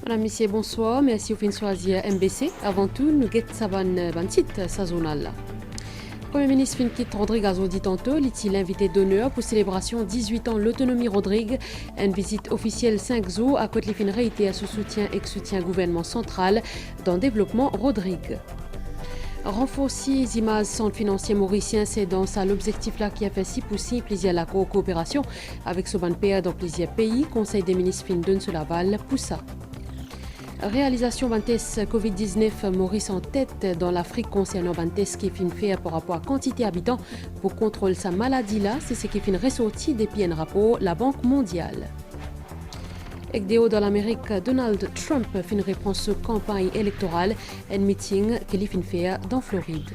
Madame, Monsieur, bonsoir. Merci au fin de choisir MBC. Avant tout, nous guettons sa ban titre sazonal. Premier ministre Finkit Rodrigue a dit tantôt, il est invité d'honneur pour célébration 18 ans l'autonomie Rodrigue. Une visite officielle 5 jours à côté de réité à ce soutien et soutien gouvernement central dans le développement Rodrigue. Renforcer les images centre financier mauricien, c'est dans ça l'objectif là qui a fait si pousser plaisir la coopération avec ce ban PA dans plusieurs pays. Conseil des ministres fin donne sur Laval pour ça. Réalisation d'un test Covid-19 Maurice en tête dans l'Afrique concernant un test qui fin fait par rapport à quantité d'habitants pour contrôler sa maladie là, c'est ce qui fin ressorti depuis un rapport la Banque mondiale. Avec dans l'Amérique, Donald Trump fin reprend sa campagne électorale, un meeting qu'il fin fait dans Floride.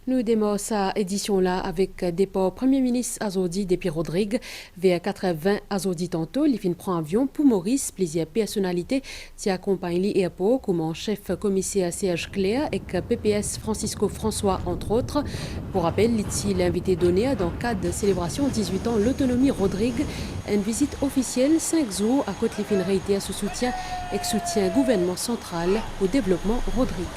Nous démarrons cette édition-là avec départ Premier ministre Azordi depuis Rodrigue. Vers 80 Azordi tantôt, il fin prend avion pour Maurice, plusieurs personnalités qui accompagnent l'aéroport comme chef commissaire Serge Claire et PPS Francisco François entre autres. Pour rappel, il est invité donné dans le cadre de célébration 18 ans l'autonomie Rodrigue, une visite officielle 5 jours à côté de réité à ce soutien et soutien gouvernement central au développement Rodrigue.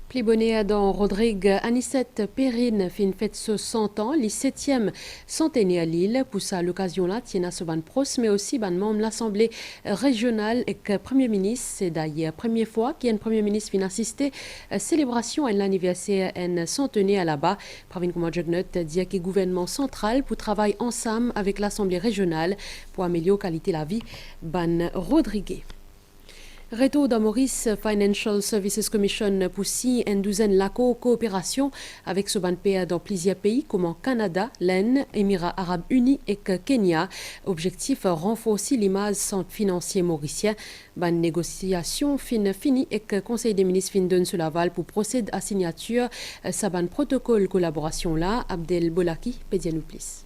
Plus bonnet dans Rodrigue, Anicette Perrine fait une fête ce 100 ans, les 7e centenaire à Lille. Pour ça, l'occasion-là, tient à ce ban pros, mais aussi ban membre de l'Assemblée régionale et que Premier ministre. C'est d'ailleurs la première fois qu'il y a un Premier ministre qui assisté à la célébration de l'anniversaire d'un centenaire là-bas. Pravin Kumar Jugnut dit que le gouvernement central pour travailler ensemble avec l'Assemblée régionale pour améliorer la qualité de la vie ban Rodrigue. Retour dans Maurice Financial Services Commission pour une douzaine de coopération avec ce ban PA dans plusieurs pays comme Canada, l'Inde, Émirats Arabes Unis et Kenya. Objectif renforcer l'image centre financier mauricien. Ban négociation fini et Conseil des ministres fin donne sur Laval pour procéder à signature sa ban protocole collaboration là. Abdel Bolaki, pédianou plus.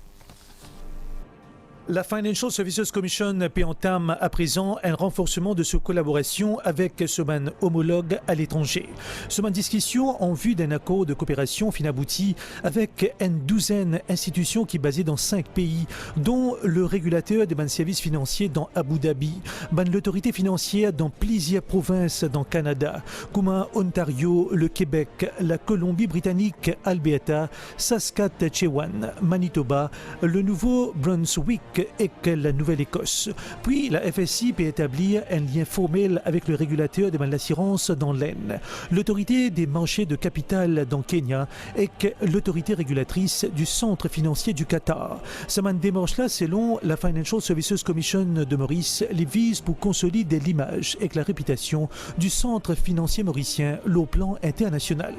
La Financial Services Commission entame à présent un renforcement de sa collaboration avec ce ban homologue à l'étranger. Ce ban discussion en vue d'un accord de coopération fin abouti avec une douzaine d'institutions qui basées dans 5 pays, dont le régulateur des ban services financiers dans Abu Dhabi, ban l'autorité financière dans plusieurs provinces dans Canada, comme Ontario, le Québec, la Colombie-Britannique, Alberta, Saskatchewan, Manitoba, le Nouveau-Brunswick et la Nouvelle-Écosse. Puis la FSI peut établir un lien formel avec le régulateur de l'assurance dans l'Aisne, l'autorité des marchés de capital dans Kenya et l'autorité régulatrice du centre financier du Qatar. Cette démarche-là, selon la Financial Services Commission de Maurice, les vise pour consolider l'image et la réputation du centre financier mauricien au plan international.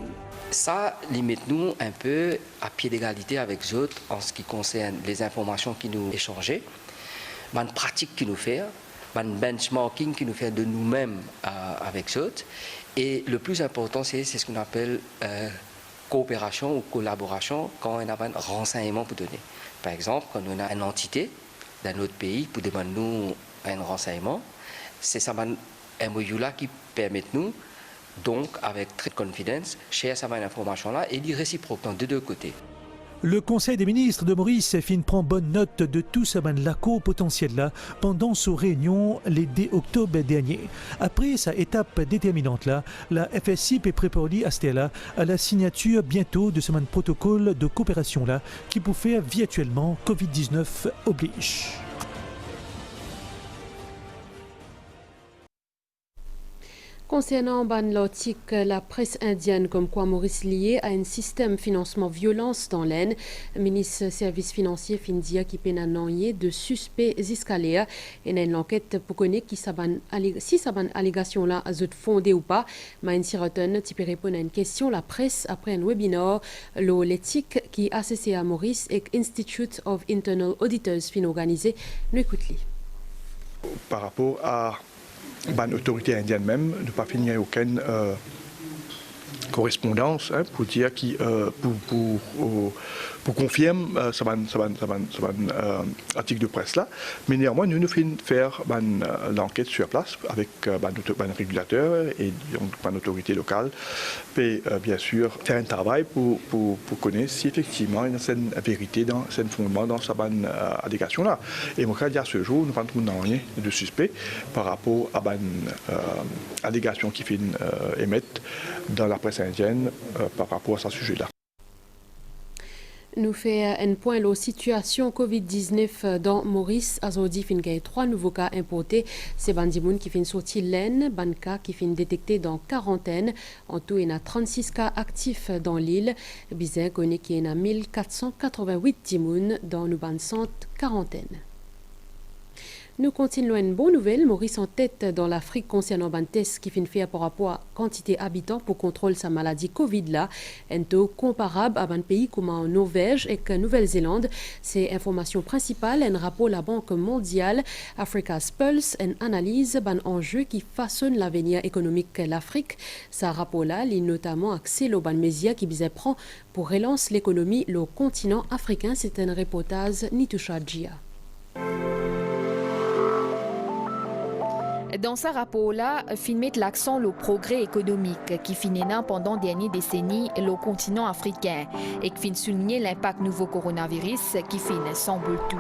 Ça limite nous un peu à pied d'égalité avec les autres en ce qui concerne les informations qui nous échangent, une pratique qui nous fait, un benchmarking qui nous fait de nous-mêmes avec les autres. Et le plus important, c'est ce qu'on appelle coopération ou collaboration quand on a un renseignement pour donner. Par exemple, quand on a une entité d'un autre pays pour demander nous un renseignement, c'est ça un MOU-là qui permet nous donc, avec très de confiance, share cette information-là et dit réciproque des deux côtés. Le Conseil des ministres de Maurice prend bonne note de tout ce laco potentiel-là pendant sa réunion le 2 octobre dernier. Après sa étape déterminante-là, la FSI peut préparer à la signature bientôt de ce protocole de coopération-là qui peut faire virtuellement Covid-19 oblige. Concernant l'article, la presse indienne comme quoi Maurice lié à un système financement violence dans l'Aisne, le ministre services financiers Findia qui peine à de suspects escalaires et une enquête pour connaître si cette allégation là est fondée ou pas. Mais une return tu peux répondre à une question la presse après un webinaire l'éthique qui associé à Maurice et Institute of Internal Auditors fin organisé. Nous écoutons. Par rapport à l'autorité indienne même, ne pas finir aucune correspondance pour dire pour confirmer ce article de presse là, mais néanmoins nous faisons faire l'enquête sur place avec un régulateur et une autorité locale, et bien sûr faire un travail pour connaître si effectivement il y a une vérité dans un fondement dans cette allégation là. Et moi, à ce jour, nous ne trouvons rien de suspect par rapport à l'allégation qui fait émettre dans la presse indienne par rapport à ce sujet-là. Nous fait un point la situation Covid-19 dans Maurice. Aujourd'hui, il y a 3 nouveaux cas importés. C'est Bandimoun qui fait sortir l'Aisne, Banka qui fait détecté dans quarantaine. En tout, il y a 36 cas actifs dans l'île. Bizarre connaît qu'il y en a 1488 Timoun dans nos bandes centres quarantaine. Nous continuons une bonne nouvelle. Maurice en tête dans l'Afrique concernant un test qui fait faire par rapport à quantité d'habitants pour contrôler sa maladie Covid-là. Un taux comparable à un pays comme en Norvège et en Nouvelle-Zélande. C'est information principale, un rapport de la Banque mondiale, Africa's Pulse, une analyse d'un enjeu qui façonne l'avenir économique de l'Afrique. Ce rapport-là, il notamment axé le ban média qui visait prend pour relancer l'économie le continent africain. C'est un reportage Nitusha Djia. Dans ce rapport-là, fin met l'accent le progrès économique qui fin pendant dernières décennies le continent africain et qui fin souligner l'impact nouveau coronavirus qui fin semble tout.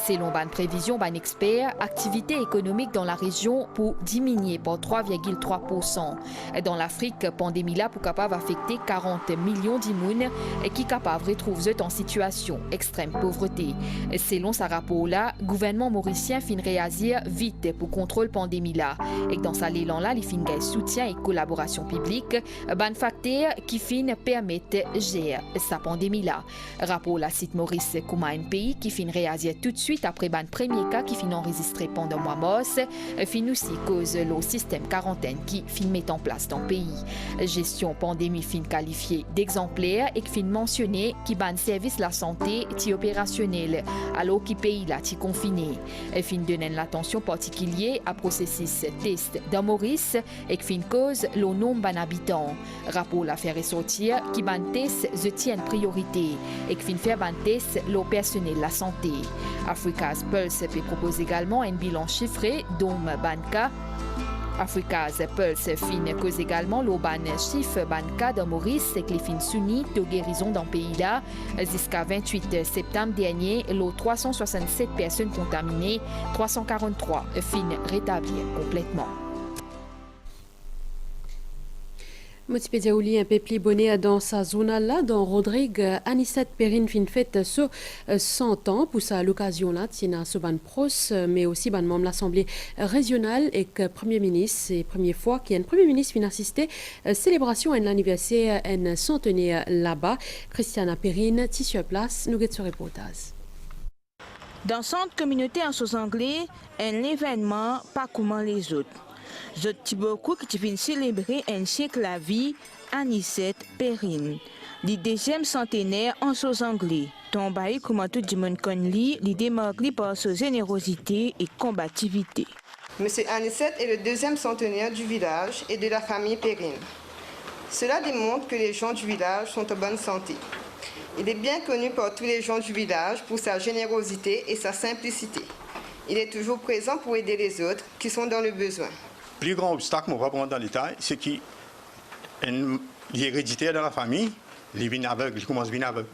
Selon une prévision d'un expert, activité économique dans la région pour diminuer par 3,3%. Dans l'Afrique, pandémie là pour capable affecter 40 millions d'immunes et qui capable retrouver en situation extrême pauvreté. Selon ce rapport-là, le gouvernement mauricien fin réagir vite pour contrôler pandémie là. Et dans sa l'élan là, les fin soutien et collaboration publique, ban facteur qui fin permettent gérer sa pandémie là. Rapport la cite Maurice comme un pays qui fin réagir tout de suite après ban premier cas qui fin enregistré pendant mois mars, fin aussi cause le système quarantaine qui fin met en place dans le pays. Gestion pandémie fin qualifiée d'exemplaire et qui fin mentionné qui ban service la santé ti opérationnel alors qui pays là ti confiné. Fin donne l'attention particulière à processus test dans Maurice et qui fin cause le nombre d'habitants. Rapport la faire ressortir qui ban test se tient priorité et qui fin faire ban test le personnel la santé. Africa's Pulse peut proposer également un bilan chiffré dont banca. Africa's Pulse fin cause également le ban chiffre banca dans Maurice et les fin soumis de guérison dans le pays là. Jusqu'à 28 septembre dernier, les 367 personnes contaminées, 343 fin rétablies complètement. Multimédia Ouli un peu plus bonnet dans sa zone là, dans Rodrigue, Anicette Perrine fin fête ce 100 ans pour ça l'occasion là, tient à ce ban pros, mais aussi ban membre de l'Assemblée régionale et que Premier ministre, c'est la première fois qu'il y a un Premier ministre qui assisté célébration à l'anniversaire un centenaire là-bas. Christiana Perrine, tissu place, nous guette ce reportage. Dans cette communauté en sous-anglais, un événement pas comme les autres. Je t'ai beaucoup qui viennent célébrer un siècle la vie Anicette Perrine. Le deuxième centenaire en sous-anglais. Tombaï comme tout le monde connaît, l'idée marquée par sa générosité et combativité. Monsieur Anicette est le deuxième centenaire du village et de la famille Perrine. Cela démontre que les gens du village sont en bonne santé. Il est bien connu par tous les gens du village pour sa générosité et sa simplicité. Il est toujours présent pour aider les autres qui sont dans le besoin. Le plus grand obstacle, on va prendre dans le détail, c'est qu'il est héréditaire dans la famille, il est aveugle, il commence à venir aveugle.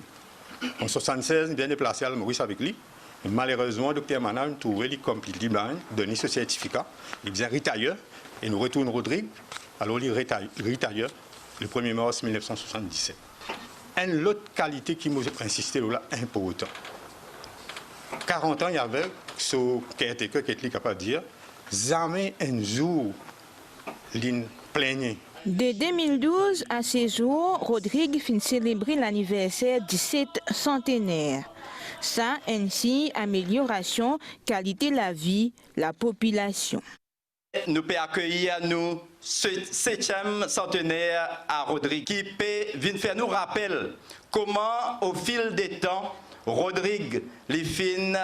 En 1976, il vient déplacer à Maurice avec lui. Et malheureusement, le docteur Manan a trouvé qu'il est complètement blind, donné ce certificat. Il vient retailleur et nous retourne Rodrigue. Alors il est retailleur le 1er mars 1977. Une autre qualité qui m'a insisté là, important. 40 ans, il y avait ce caractère qui est capable de dire jamais un jour, l'in plaignait. De 2012 à ce jour, Rodrigue finit célébrer l'anniversaire du 17 centenaire. Ça, ainsi, amélioration, qualité de la vie, la population. Nous pouvons accueillir nous ce 7e centenaire à Rodrigue qui peut venir faire nous rappeler comment au fil des temps Rodrigue les fins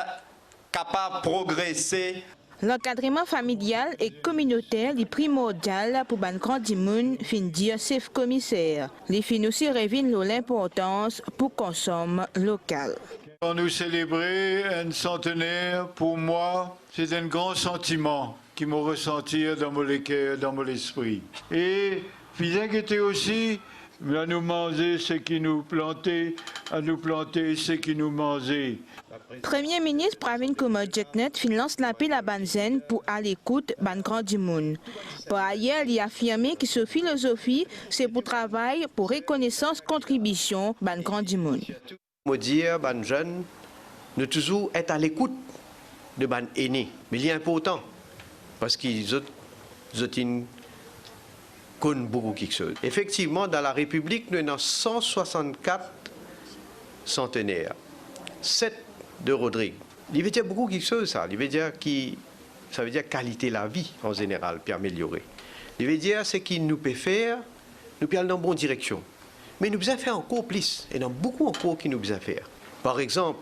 capable de progresser. L'encadrement familial et communautaire est primordial pour ban grand dimoun fin dire chef commissaire. Les fin aussi révèlent l'importance pour consommer local. Quand nous célébrer un centenaire, pour moi, c'est un grand sentiment qui me ressentir dans mon cœur, dans mon esprit. Et puis inquiéter aussi, à nous manger ce qui nous plantait, à nous planter ce qui nous mangeait. Premier ministre Pravin Kumar Jeknet finance l'appel à Banzen pour à l'écoute ban grand du monde. Par ailleurs, il a affirmé que sa philosophie, c'est pour travail, pour reconnaissance, contribution ban grand du monde. Me dire, ban jeune, de toujours être à l'écoute de ban aînés. Mais il est important, parce qu'ils ont connaissent beaucoup quelque chose. Effectivement, dans la République, nous avons 164 centenaires. 7 de Rodrigue. Il veut dire beaucoup quelque chose, ça. Il veut dire ça veut dire qualité de la vie, en général, puis améliorer. Il veut dire ce qu'il nous peut faire, nous peut aller dans la bonne direction. Mais nous devons faire encore plus, et il y en a beaucoup encore qui nous devons faire. Par exemple,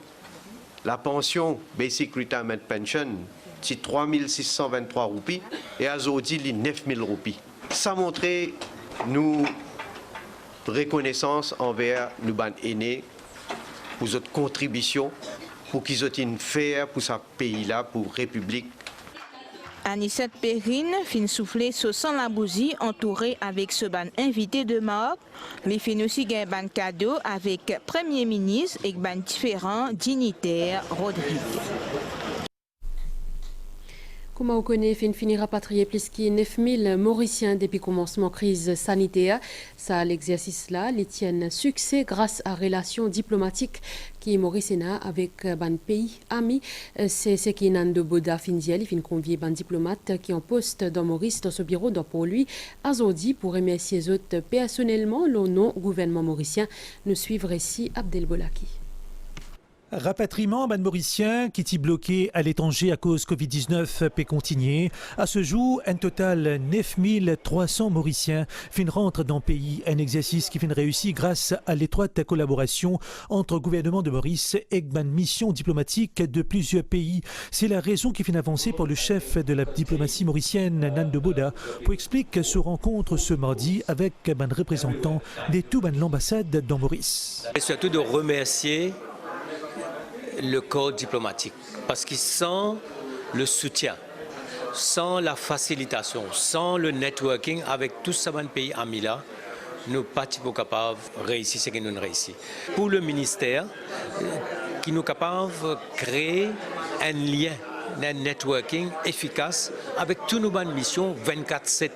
la pension Basic Retirement Pension, c'est 3 623 roupies, et aujourd'hui, il est 9 000 roupies. Ça montre nous reconnaissance envers nos ban aînés pour votre contribution, pour qu'ils aient une faire pour ce pays-là, pour la République. Anicette Perrine fin souffler sans la bougie entourée avec ce ban invité de marque. Les fin aussi gain ban cadeau avec Premier ministre et ban différents dignitaires Rodrigue. Comme on connaît, finir rapatrier plus de 9000 Mauriciens depuis le commencement de la crise sanitaire. Ça, l'exercice là, les tiennent succès grâce à relations diplomatiques qui Mauricien avec ban pays amis. C'est ce qui Nando Boda Findiel, il convié ban diplomate qui en poste dans Maurice dans ce bureau pour lui. Azodi pour remercier les autres personnellement le non gouvernement mauricien. Nous suivre ici Abdel Bolaki. Rapatriement ban mauricien qui est bloqué à l'étranger à cause Covid-19 peut continuer. À ce jour, un total 9300 Mauriciens rentrent dans le pays. Un exercice qui réussi grâce à l'étroite collaboration entre le gouvernement de Maurice et ban mission diplomatique de plusieurs pays. C'est la raison qui avancer pour le chef de la diplomatie mauricienne, Nando Boda, pour expliquer ce rencontre ce mardi avec ban représentant de tout l'ambassade dans Maurice. Et surtout de remercier le corps diplomatique, parce qu'ils sans le soutien, sans la facilitation, sans le networking avec tous ces pays amis là, nous ne sommes pas capables de réussir ce que nous réussissons. Pour le ministère, qui nous capables de créer un lien, un networking efficace avec toutes nos missions 24/7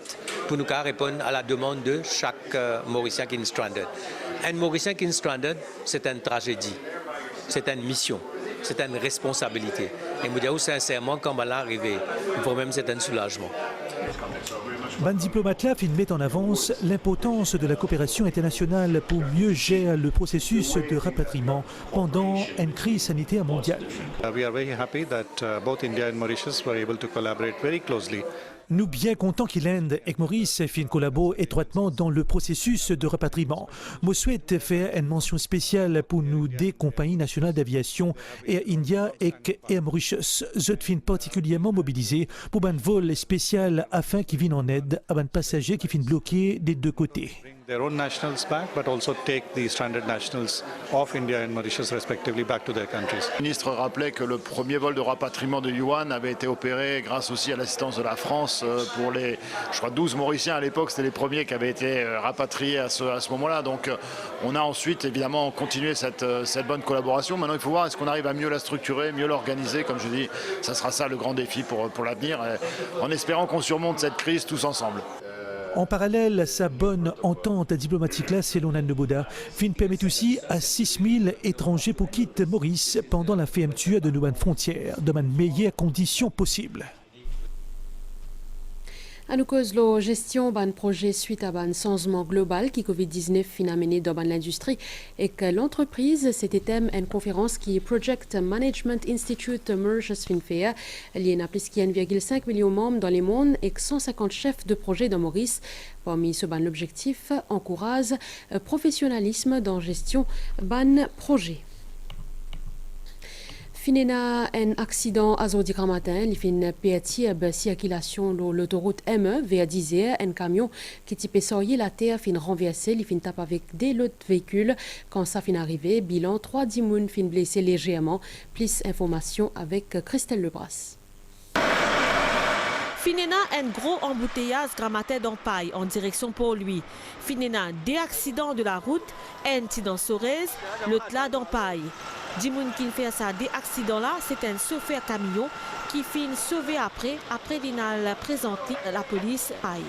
pour nous répondre à la demande de chaque Mauricien qui est stranded. Un Mauricien qui est stranded, c'est une tragédie, c'est une mission. C'est une responsabilité. Et je dis sincèrement, quand on va arriver, même c'est un soulagement. Ban diplomate là met en avance l'importance de la coopération internationale pour mieux gérer le processus de rapatriement pendant une crise sanitaire mondiale. We are very happy that both India and Mauritius were able to collaborate very closely. Nous bien contents qu'Inde et Maurice collaborent étroitement dans le processus de rapatriement. Je souhaite faire une mention spéciale pour nous des compagnies nationales d'aviation Air India et Air Mauritius. Je suis particulièrement mobilisé pour un vol spécial afin qu'ils viennent en aide à un passager qui finit bloqué des deux côtés. Their own nationals back, but also take the stranded nationals of India and Mauritius respectively back to their countries. Le ministre rappelait que le premier vol de rapatriement de Yuan avait été opéré grâce aussi à l'assistance de la France pour les, je crois, 12 Mauriciens à l'époque. C'était les premiers qui avaient été rapatriés à ce moment-là. Donc on a ensuite évidemment continué cette bonne collaboration. Maintenant il faut voir est-ce qu'on arrive à mieux la structurer, mieux l'organiser. Comme je dis, ça sera ça le grand défi pour l'avenir, en espérant qu'on surmonte cette crise tous ensemble. En parallèle, sa bonne entente diplomatique-là, selon Nando Boda, permet aussi à 6000 étrangers pour quitter Maurice pendant la fermeture de nos frontières, dans les meilleures conditions possibles. À nous cause la gestion d'un projet suite à un changement global qui Covid-19 a mené dans l'industrie et que l'entreprise, c'était thème une conférence qui Project Management Institute Mauritius Finfair. Il y a plus de 1,5 million de membres dans le monde et 150 chefs de projet dans Maurice. Parmi ce l'objectif encourage professionnalisme dans gestion ban projet. Finena un accident azodi matin, il fin perturbe circulation de l'autoroute M1 vers 10h. Un camion qui type sortir la terre fin renversé, il fin tape avec des autres véhicules. Quand ça fin arrivé, bilan 3 dimoun fin blessé légèrement. Plus informations avec Christelle Lebras. Finena un gros embouteillage grammaté d'Empaille en direction pour lui. Finena des accidents de la route, un dans Sorez, l'autre là d'Empaille. Dimoun qui fait ça des accidents là, c'est un chauffeur camion qui finit sauvé après l'inal présenté la police Paille.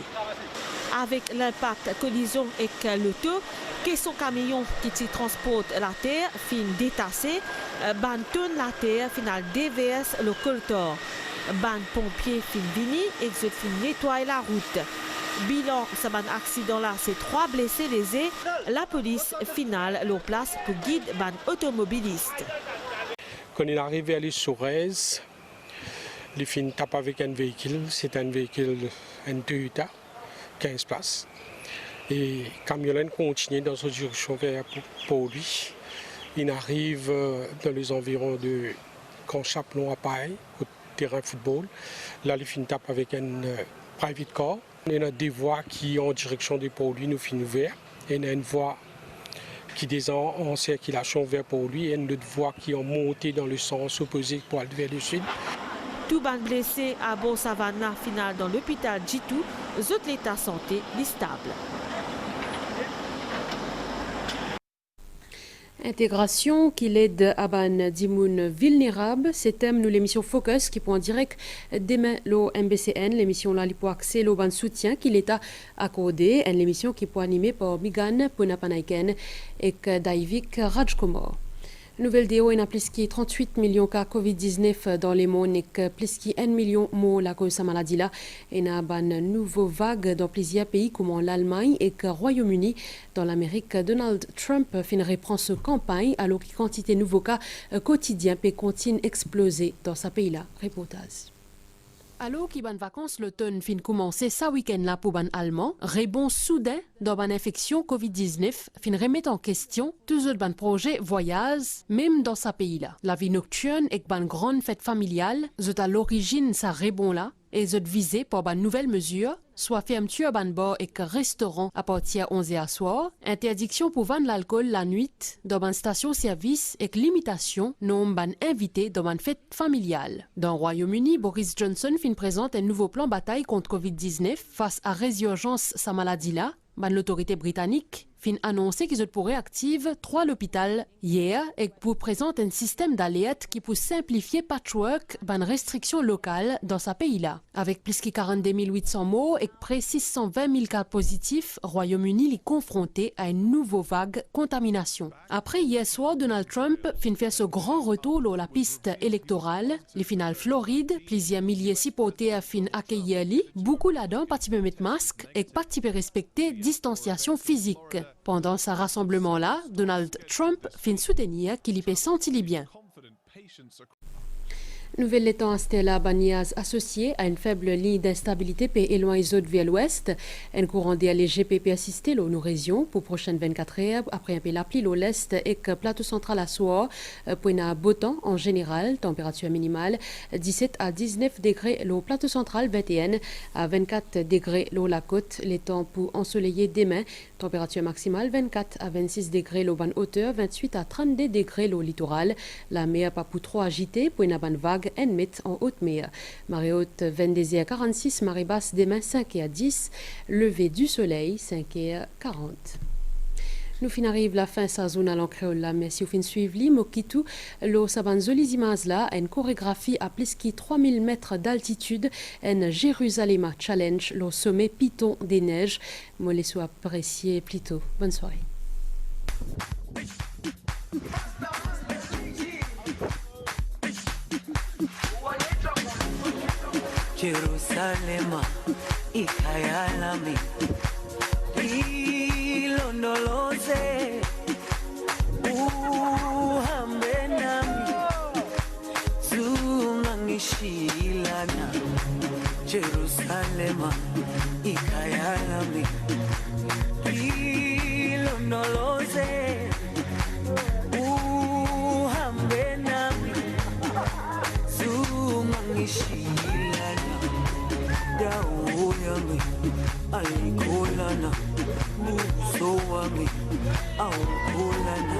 Avec l'impact collision avec l'auto, que son camion qui transporte la terre fin détassé, tourne la terre final déverse le coltor. Ban pompier fin vini et je fin nettoyer la route. Bilan, ce accident là, c'est 3 blessés lésés. La police finale leur place pour guide ban automobiliste. Quand il est arrivé à l'île Sorez, il fin tape avec un véhicule. C'est un véhicule, un Toyota, 15 places. Et le camion continue dans sa direction vers pour lui. Il arrive dans les environs de Camp-Chapelon à Paille, au terrain de football. Là, il fin tape avec un private car. Il y a des voies qui en direction de pour lui nous fin ouvert. Il y a une voie qui descend en circulation vers pour lui et une autre voie qui est montée dans le sens opposé pour aller vers le sud. Tout ban blessé à Bon-Savannah final dans l'hôpital Jitou, autres l'état santé stable. Intégration qui l'aide à ban dimoun vulnérable, c'est thème nous l'émission Focus qui prend en direct demain le MBCN, l'émission là pour accès au ban soutien qui l'État accordé, une émission qui peut animée par Migan Ponapanaiken et Daivik Rajkumar. Nouvelle déo, il y a plus de 38 millions de cas Covid-19 dans le monde et plus de 1 million de morts à cause de cette maladie-là. Il y a une nouvelle vague dans plusieurs pays comme l'Allemagne et le Royaume-Uni. Dans l'Amérique, Donald Trump reprend sa campagne alors que la quantité de nouveaux cas quotidiens peut continuer à exploser dans ce pays-là. Reportage. Alors qu'il y a des vacances, l'automne fin commencer ce week-end-là pour les Allemands, rebond soudain dans une infection Covid-19 fin remettre en question tous les projets voyages, même dans ce pays-là. La vie nocturne et une grande fête familiale, c'est à l'origine de ce rebond-là et c'est visé par une nouvelle mesure, soit fermeture de bar et restaurant à partir de 11h à soir, interdiction pour vendre l'alcool la nuit dans une station-service et limitation nombre d'invités dans une fête familiale. Dans le Royaume-Uni, Boris Johnson fin présente un nouveau plan bataille contre Covid-19 face à résurgence de sa maladie-là. L'autorité britannique fin annoncé qu'ils pourraient activer 3 l'hôpital hier et pour présenter un système d'alerte qui peut simplifier patchwork ban restrictions locales dans ce pays-là. Avec plus de 42 800 morts et près 620 000 cas positifs, Royaume-Uni est confronté à une nouvelle vague contamination. Après hier soir, Donald Trump fin fait ce grand retour dans la piste électorale. Les finales Floride, plusieurs milliers de supporters fin accueillir lui, beaucoup là-dedans participent mettre masque et participent respecter distanciation physique. Pendant ce rassemblement-là, Donald Trump fin soutenir qu'il y peut sentir bien. Nouvelle étant à Stella Banias associée à une faible ligne d'instabilité peut éloigner les autres vers l'ouest. Un courant d'air léger peut persister dans nos régions pour prochaines 24 heures. Après un peu la pluie l'est et que plateau central à soir pour un beau temps en général. Température minimale 17 à 19 degrés le plateau central, 21 à 24 degrés le la côte. Les temps pour ensoleiller demain. Température maximale 24 à 26 degrés le ban hauteur, 28 à 32 degrés le littoral. La mer pas pour trop agitée pour une bonne vague. En haute mer. Marée haute 22h46, marée basse demain 5h10, lever du soleil 5h40. Nous fin arrive la fin sa zone à l'encréole là, mais si vous fin suivre l'Imokitu, le saban zolizimas là, une chorégraphie à plus de 3000 mètres d'altitude, un Jérusalem Challenge, le sommet Piton des Neiges. Moi les soit apprécié plutôt. Bonne soirée. Jerusalema ikayalami ilondoloze uhambe nami zungangishilana Jerusalema ikayalami ilondoloze uhambe nami dawo yami ayikholana buso wami awukholana